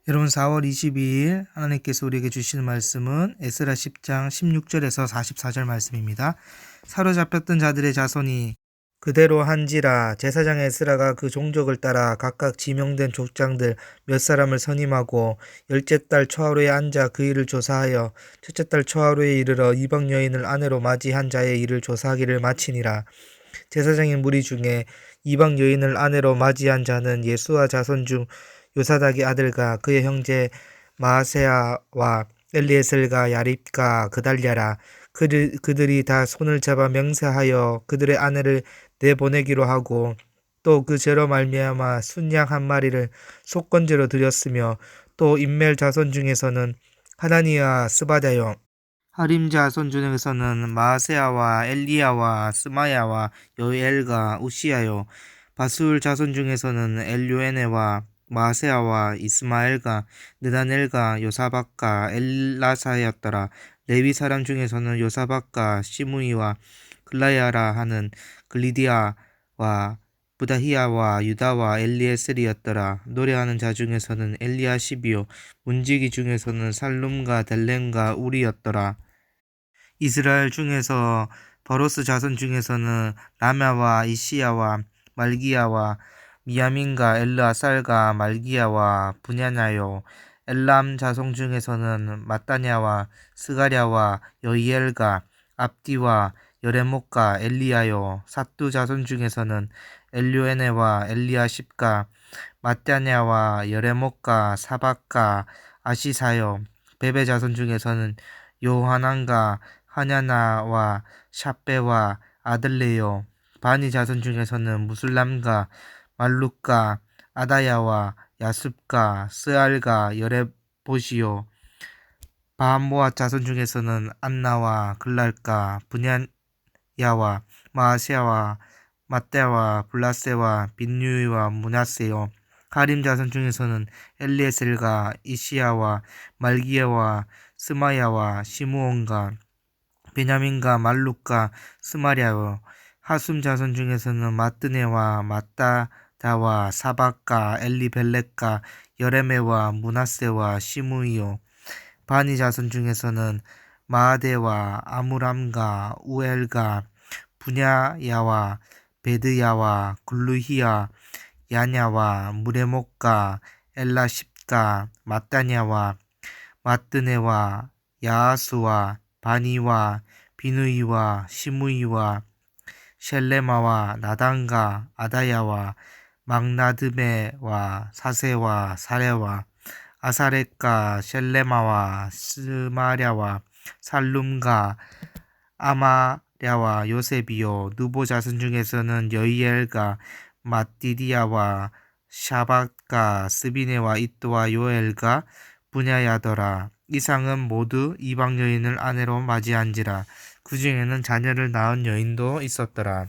여러분 4월 22일 하나님께서 우리에게 주시는 말씀은 에스라 10장 16절에서 44절 말씀입니다. 사로잡혔던 자들의 자손이 그대로 한지라 제사장 에스라가 그 종족을 따라 각각 지명된 족장들 몇 사람을 선임하고 열째 달 초하루에 앉아 그 일을 조사하여 첫째 달 초하루에 이르러 이방 여인을 아내로 맞이한 자의 일을 조사하기를 마치니라. 제사장의 무리 중에 이방 여인을 아내로 맞이한 자는 예수와 자손 중 요사닥의 아들과 그의 형제 마아세아와 엘리에셀과 야립과 그달랴라. 그들이 다 손을 잡아 맹세하여 그들의 아내를 내보내기로 하고 또 그 죄로 말미암아 순양 한 마리를 속건제로 드렸으며 또 인멜 자손 중에서는 하나니아 스바다요 하림 자손 중에서는 마아세아와 엘리야와 스마야와 여엘과 우시야요 바술 자손 중에서는 엘요에네와 마아세아와 이스마엘과 느다넬과 요사박과 엘라사였더라. 레위 사람 중에서는 요사박과 시므이와 글라야라 하는 글리디아와 부다히야와 유다와 엘리에셀이었더라. 노래하는 자 중에서는 엘리야십이요 문지기 중에서는 살룸과 델렘과 우리였더라. 이스라엘 중에서 버로스 자손 중에서는 라마와 이시야와 말기야와 미야민과 엘르아살과 말기야와 분야냐요 엘람 자손 중에서는 마따냐와 스가랴와 여이엘과 압디와 여레목과 엘리야요 삿두 자손 중에서는 엘료에네와 엘리야십과 마따냐와 여레목과 사박과 아시사요 베베 자손 중에서는 요하난과 하냐나와 샤베와 아들레요 바니 자손 중에서는 무술람과 말룩과 아다야와 야습과 스알과 여레보시요 바모아 자손 중에서는 안나와 글랄과 분야야와 마아세아와 마떼와 블라세와 빈유이와 문하세요 가림 자손 중에서는 엘리에셀과 이시야와 말기야와 스마야와 시므온과 베냐민과 말룩과 스마랴요 하숨 자손 중에서는 마뜨네와 마따다와 사박과 엘리벨렉과 여레메와 문하세와 시므이요 바니 자손 중에서는 마아데와 아무람과 우엘과 분야야와 베드야와 글루히야 야냐와 무레목과 엘라십과 마따냐와 마뜨네와 야하수와 바니와 비누이와 시므이와 셸레마와 나단과 아다야와 막나드메와 사세와 사레와 아사렛과 셸레마와 스마랴와 살룸과 아마랴와 요셉이요 누보 자손 중에서는 여이엘과 마띠디야와 샤박과 스비네와 이또와 요엘과 분야야더라. 이상은 모두 이방 여인을 아내로 맞이한지라. 그 중에는 자녀를 낳은 여인도 있었더라.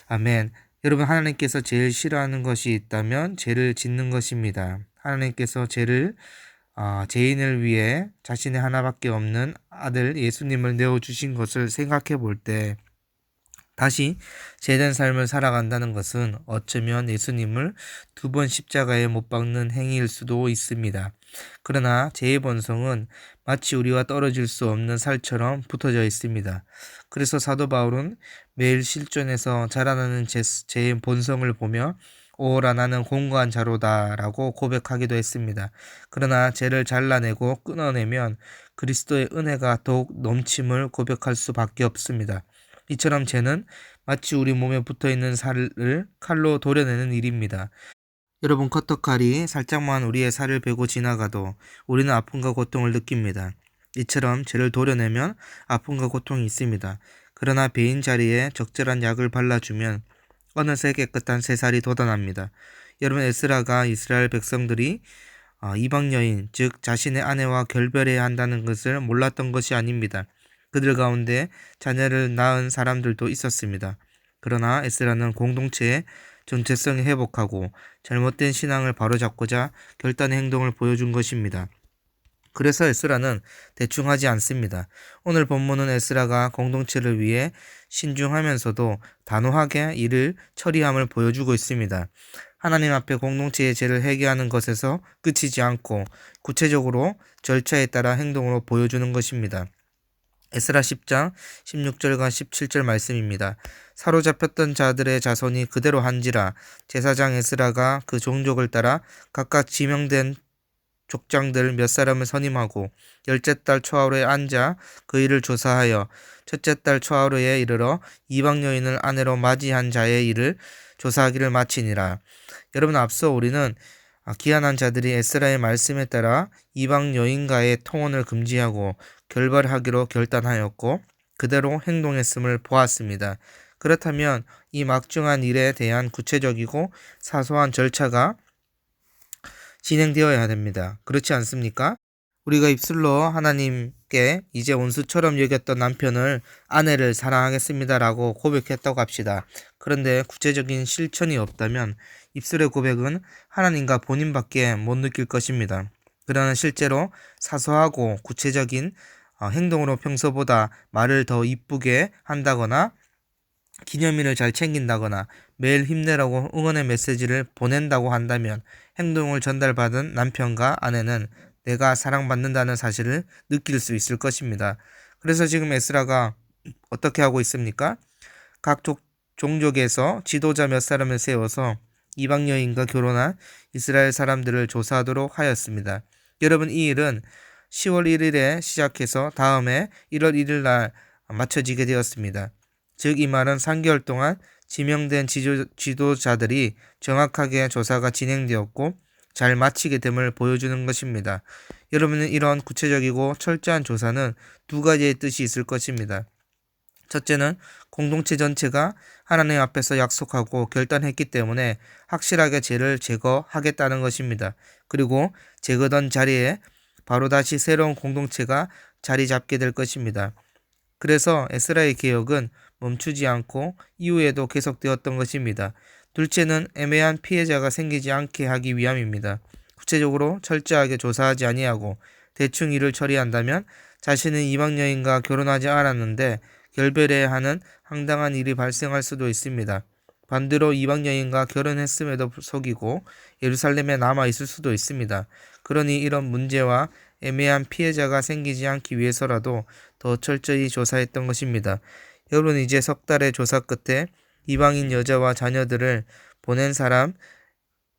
아멘. 여러분, 하나님께서 제일 싫어하는 것이 있다면 죄를 짓는 것입니다. 하나님께서 죄인을 위해 자신의 하나밖에 없는 아들 예수님을 내어주신 것을 생각해 볼 때 다시 죄된 삶을 살아간다는 것은 어쩌면 예수님을 2번 십자가에 못 박는 행위일 수도 있습니다. 그러나 죄의 본성은 마치 우리와 떨어질 수 없는 살처럼 붙어져 있습니다. 그래서 사도 바울은 매일 실존에서 자라나는 죄의 본성을 보며 오라 나는 공고한 자로다 라고 고백하기도 했습니다. 그러나 죄를 잘라내고 끊어내면 그리스도의 은혜가 더욱 넘침을 고백할 수밖에 없습니다. 이처럼 죄는 마치 우리 몸에 붙어있는 살을 칼로 도려내는 일입니다. 여러분, 커터칼이 살짝만 우리의 살을 베고 지나가도 우리는 아픔과 고통을 느낍니다. 이처럼 죄를 도려내면 아픔과 고통이 있습니다. 그러나 베인 자리에 적절한 약을 발라주면 어느새 깨끗한 새살이 돋아납니다. 여러분, 에스라가 이스라엘 백성들이 이방 여인, 즉 자신의 아내와 결별해야 한다는 것을 몰랐던 것이 아닙니다. 그들 가운데 자녀를 낳은 사람들도 있었습니다. 그러나 에스라는 공동체의 전체성을 회복하고 잘못된 신앙을 바로잡고자 결단의 행동을 보여준 것입니다. 그래서 에스라는 대충 하지 않습니다. 오늘 본문은 에스라가 공동체를 위해 신중하면서도 단호하게 일을 처리함을 보여주고 있습니다. 하나님 앞에 공동체의 죄를 회개하는 것에서 그치지 않고 구체적으로 절차에 따라 행동으로 보여주는 것입니다. 에스라 10장 16절과 17절 말씀입니다. 사로잡혔던 자들의 자손이 그대로 한지라 제사장 에스라가 그 종족을 따라 각각 지명된 족장들 몇 사람을 선임하고 열째 달 초하루에 앉아 그 일을 조사하여 첫째 달 초하루에 이르러 이방 여인을 아내로 맞이한 자의 일을 조사하기를 마치니라. 여러분, 앞서 우리는 기한한 자들이 에스라의 말씀에 따라 이방 여인과의 통혼을 금지하고 결발하기로 결단하였고 그대로 행동했음을 보았습니다. 그렇다면 이 막중한 일에 대한 구체적이고 사소한 절차가 진행되어야 됩니다. 그렇지 않습니까? 우리가 입술로 하나님께 이제 온수처럼 여겼던 남편을 아내를 사랑하겠습니다라고 고백했다고 합시다. 그런데 구체적인 실천이 없다면 입술의 고백은 하나님과 본인밖에 못 느낄 것입니다. 그러나 실제로 사소하고 구체적인 행동으로 평소보다 말을 더 이쁘게 한다거나 기념일을 잘 챙긴다거나 매일 힘내라고 응원의 메시지를 보낸다고 한다면 행동을 전달받은 남편과 아내는 내가 사랑받는다는 사실을 느낄 수 있을 것입니다. 그래서 지금 에스라가 어떻게 하고 있습니까? 각 종족에서 지도자 몇 사람을 세워서 이방 여인과 결혼한 이스라엘 사람들을 조사하도록 하였습니다. 여러분, 이 일은 10월 1일에 시작해서 다음해 1월 1일 날 마쳐지게 되었습니다. 즉 이 말은 3개월 동안 지명된 지도자들이 정확하게 조사가 진행되었고 잘 마치게 됨을 보여주는 것입니다. 여러분은 이런 구체적이고 철저한 조사는 두 가지의 뜻이 있을 것입니다. 첫째는 공동체 전체가 하나님 앞에서 약속하고 결단했기 때문에 확실하게 죄를 제거하겠다는 것입니다. 그리고 제거된 자리에 바로 다시 새로운 공동체가 자리 잡게 될 것입니다. 그래서 에스라의 개혁은 멈추지 않고 이후에도 계속되었던 것입니다. 둘째는 애매한 피해자가 생기지 않게 하기 위함입니다. 구체적으로 철저하게 조사하지 아니하고 대충 일을 처리한다면 자신은 이방 여인과 결혼하지 않았는데 결별해야 하는 황당한 일이 발생할 수도 있습니다. 반대로 이방 여인과 결혼했음에도 속이고 예루살렘에 남아 있을 수도 있습니다. 그러니 이런 문제와 애매한 피해자가 생기지 않기 위해서라도 더 철저히 조사했던 것입니다. 여러분, 이제 석 달의 조사 끝에 이방인 여자와 자녀들을 보낸 사람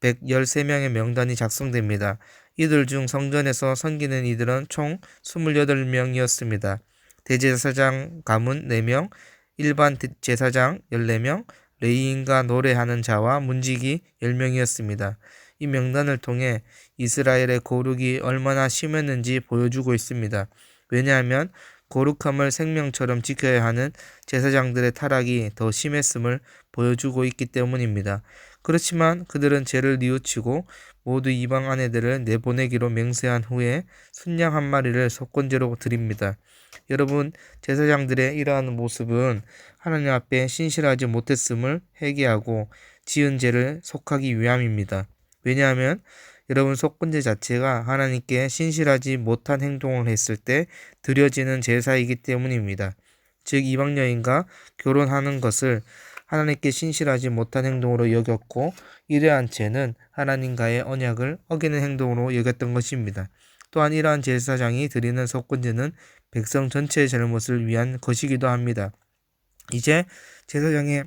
113명의 명단이 작성됩니다. 이들 중 성전에서 섬기는 이들은 총 28명이었습니다. 대제사장 가문 4명, 일반 제사장 14명, 레위인과 노래하는 자와 문지기 10명이었습니다. 이 명단을 통해 이스라엘의 거룩이 얼마나 심했는지 보여주고 있습니다. 왜냐하면 거룩함을 생명처럼 지켜야 하는 제사장들의 타락이 더 심했음을 보여주고 있기 때문입니다. 그렇지만 그들은 죄를 뉘우치고 모두 이방 아내들을 내보내기로 맹세한 후에 순양 한 마리를 속건제로 드립니다. 여러분, 제사장들의 이러한 모습은 하나님 앞에 신실하지 못했음을 회개하고 지은 죄를 속하기 위함입니다. 왜냐하면 여러분, 속건제 자체가 하나님께 신실하지 못한 행동을 했을 때 드려지는 제사이기 때문입니다. 즉 이방 여인과 결혼하는 것을 하나님께 신실하지 못한 행동으로 여겼고 이러한 죄는 하나님과의 언약을 어기는 행동으로 여겼던 것입니다. 또한 이러한 제사장이 드리는 속건제는 백성 전체의 잘못을 위한 것이기도 합니다. 이제 제사장의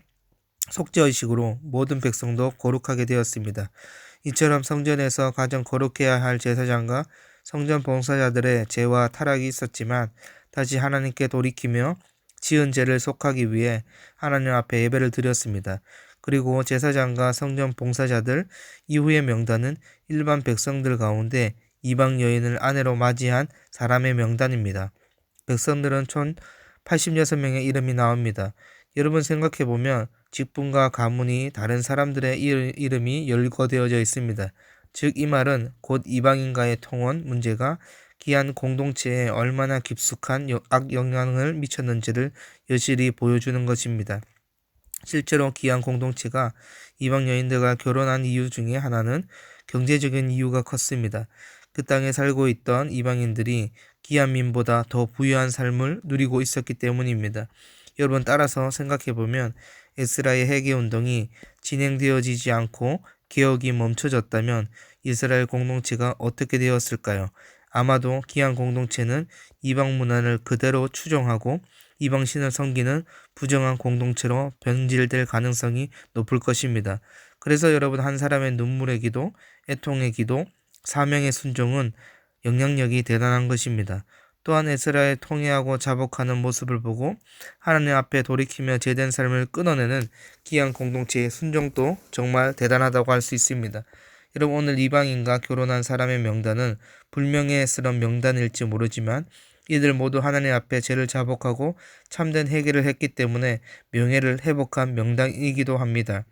속죄의식으로 모든 백성도 거룩하게 되었습니다. 이처럼 성전에서 가장 거룩해야 할 제사장과 성전 봉사자들의 죄와 타락이 있었지만 다시 하나님께 돌이키며 지은 죄를 속하기 위해 하나님 앞에 예배를 드렸습니다. 그리고 제사장과 성전 봉사자들 이후의 명단은 일반 백성들 가운데 이방 여인을 아내로 맞이한 사람의 명단입니다. 백성들은 총 86명의 이름이 나옵니다. 여러분, 생각해보면 직분과 가문이 다른 사람들의 이름이 열거되어져 있습니다. 즉 이 말은 곧 이방인과의 통혼 문제가 귀한 공동체에 얼마나 깊숙한 악영향을 미쳤는지를 여실히 보여주는 것입니다. 실제로 귀한 공동체가 이방 여인들과 결혼한 이유 중에 하나는 경제적인 이유가 컸습니다. 그 땅에 살고 있던 이방인들이 귀한 민보다 더 부유한 삶을 누리고 있었기 때문입니다. 여러분, 따라서 생각해보면 에스라의 회개운동이 진행되어지지 않고 개혁이 멈춰졌다면 이스라엘 공동체가 어떻게 되었을까요? 아마도 기한 공동체는 이방 문화를 그대로 추종하고 이방신을 섬기는 부정한 공동체로 변질될 가능성이 높을 것입니다. 그래서 여러분, 한 사람의 눈물의 기도, 애통의 기도, 사명의 순종은 영향력이 대단한 것입니다. 또한 에스라의 통회하고 자복하는 모습을 보고 하나님 앞에 돌이키며 제된 삶을 끊어내는 귀한 공동체의 순종도 정말 대단하다고 할 수 있습니다. 여러분, 오늘 이방인과 결혼한 사람의 명단은 불명예스러운 명단일지 모르지만 이들 모두 하나님 앞에 죄를 자복하고 참된 회개를 했기 때문에 명예를 회복한 명단이기도 합니다.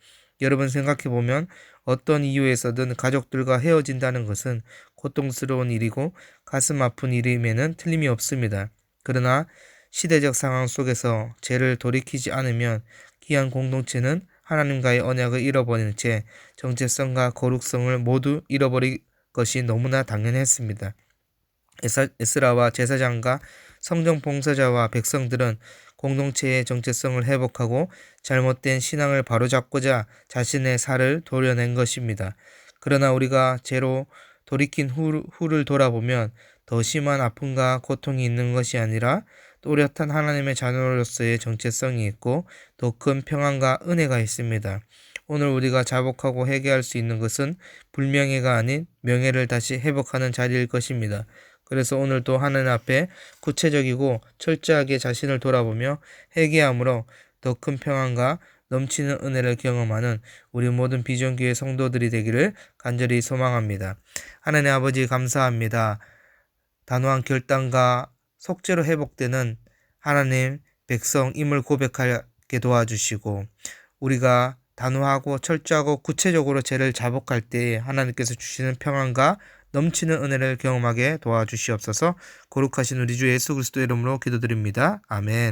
여러분, 생각해보면 어떤 이유에서든 가족들과 헤어진다는 것은 고통스러운 일이고 가슴 아픈 일임에는 틀림이 없습니다. 그러나 시대적 상황 속에서 죄를 돌이키지 않으면 귀한 공동체는 하나님과의 언약을 잃어버린 채 정체성과 거룩성을 모두 잃어버릴 것이 너무나 당연했습니다. 에스라와 제사장과 성전 봉사자와 백성들은 공동체의 정체성을 회복하고 잘못된 신앙을 바로잡고자 자신의 살을 도려낸 것입니다. 그러나 우리가 죄로 돌이킨 후를 돌아보면 더 심한 아픔과 고통이 있는 것이 아니라 또렷한 하나님의 자녀로서의 정체성이 있고 더 큰 평안과 은혜가 있습니다. 오늘 우리가 자복하고 회개할 수 있는 것은 불명예가 아닌 명예를 다시 회복하는 자리일 것입니다. 그래서 오늘도 하나님 앞에 구체적이고 철저하게 자신을 돌아보며 회개함으로 더 큰 평안과 넘치는 은혜를 경험하는 우리 모든 비전교회 성도들이 되기를 간절히 소망합니다. 하나님 아버지, 감사합니다. 단호한 결단과 속죄로 회복되는 하나님 백성임을 고백하게 도와주시고 우리가 단호하고 철저하고 구체적으로 죄를 자복할 때 하나님께서 주시는 평안과 넘치는 은혜를 경험하게 도와주시옵소서. 거룩하신 우리 주 예수 그리스도의 이름으로 기도드립니다. 아멘.